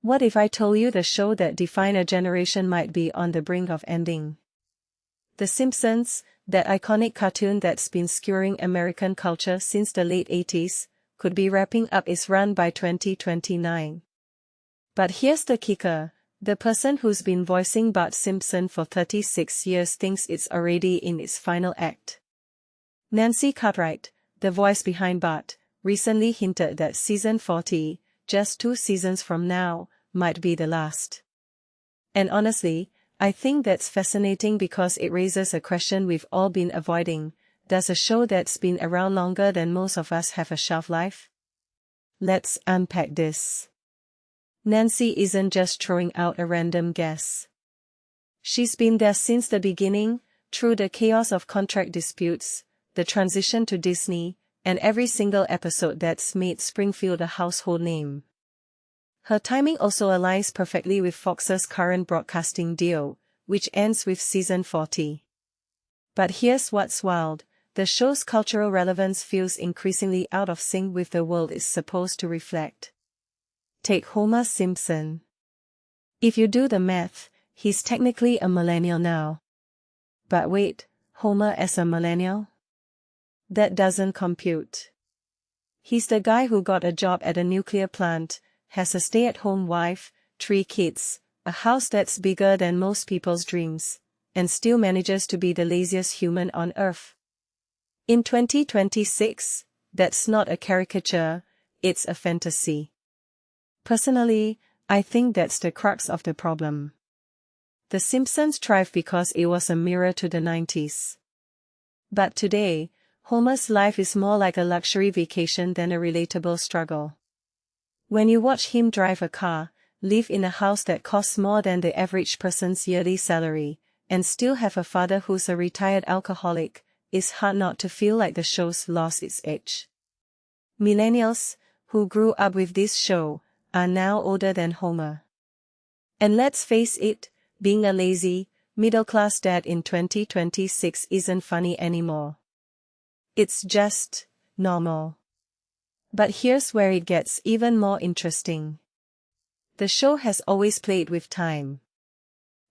What if I told you the show that defined a generation might be on the brink of ending? The Simpsons, that iconic cartoon that's been skewering American culture since the late 80s, could be wrapping up its run by 2029. But here's the kicker, the person who's been voicing Bart Simpson for 36 years thinks it's already in its final act. Nancy Cartwright, the voice behind Bart, recently hinted that season 40, just 2 seasons from now, might be the last. And honestly, I think that's fascinating because it raises a question we've all been avoiding. Does a show that's been around longer than most of us have a shelf life? Let's unpack this. Nancy isn't just throwing out a random guess. She's been there since the beginning, through the chaos of contract disputes, the transition to Disney, and every single episode that's made Springfield a household name. Her timing also aligns perfectly with Fox's current broadcasting deal, which ends with season 40. But here's what's wild, the show's cultural relevance feels increasingly out of sync with the world it's supposed to reflect. Take Homer Simpson. If you do the math, he's technically a millennial now. But wait, Homer as a millennial? That doesn't compute. He's the guy who got a job at a nuclear plant, has a stay-at-home wife, 3 kids, a house that's bigger than most people's dreams, and still manages to be the laziest human on Earth. In 2026, that's not a caricature, it's a fantasy. Personally, I think that's the crux of the problem. The Simpsons thrived because it was a mirror to the 90s. But today, Homer's life is more like a luxury vacation than a relatable struggle. When you watch him drive a car, live in a house that costs more than the average person's yearly salary, and still have a father who's a retired alcoholic, it's hard not to feel like the show's lost its edge. Millennials, who grew up with this show, are now older than Homer. And let's face it, being a lazy, middle-class dad in 2026 isn't funny anymore. It's just normal. But here's where it gets even more interesting. The show has always played with time.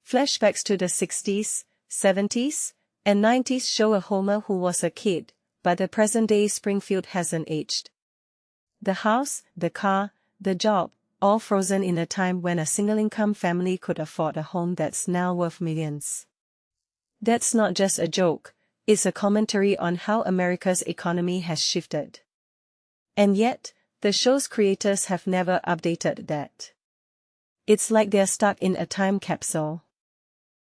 Flashbacks to the 60s, 70s, and 90s show a Homer who was a kid, but the present-day Springfield hasn't aged. The house, the car, the job, all frozen in a time when a single-income family could afford a home that's now worth millions. That's not just a joke, it's a commentary on how America's economy has shifted. And yet, the show's creators have never updated that. It's like they're stuck in a time capsule.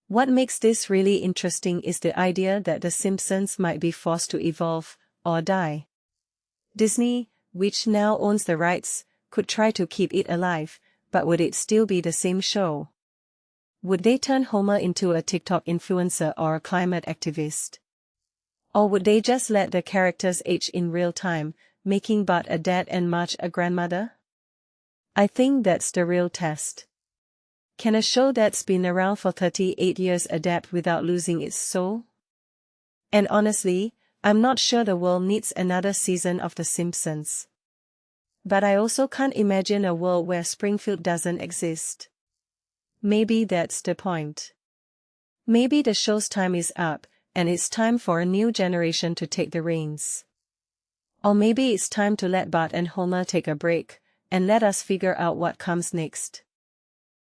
What makes this really interesting is the idea that The Simpsons might be forced to evolve, or die. Disney, which now owns the rights, could try to keep it alive, but would it still be the same show? Would they turn Homer into a TikTok influencer or a climate activist? Or would they just let the characters age in real time, making Bart a dad and Marge a grandmother? I think that's the real test. Can a show that's been around for 38 years adapt without losing its soul? And honestly, I'm not sure the world needs another season of The Simpsons. But I also can't imagine a world where Springfield doesn't exist. Maybe that's the point. Maybe the show's time is up, and it's time for a new generation to take the reins. Or maybe it's time to let Bart and Homer take a break, and let us figure out what comes next.